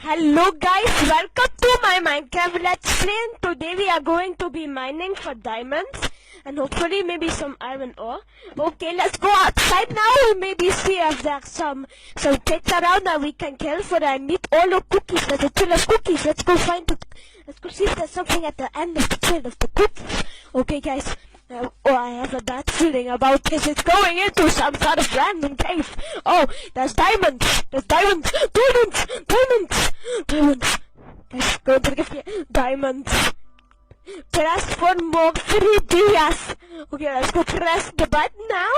Hello guys, welcome to my Minecraft Let's Play. Today we are going to be mining for diamonds and hopefully maybe some iron ore. Okay, let's go outside now and maybe see if there's some pigs around that we can kill for I need all the cookies. There's a trail of cookies. Let's go see if there's something at the end of the trail of the cookies. Okay guys. I have a bad feeling about this. It's going into some sort of random cave. Oh, there's diamonds. There's diamonds. Diamonds. Diamonds. Diamonds. Guys, go to the cave. Diamonds. Press for more 3DS. Okay, let's go press the button now.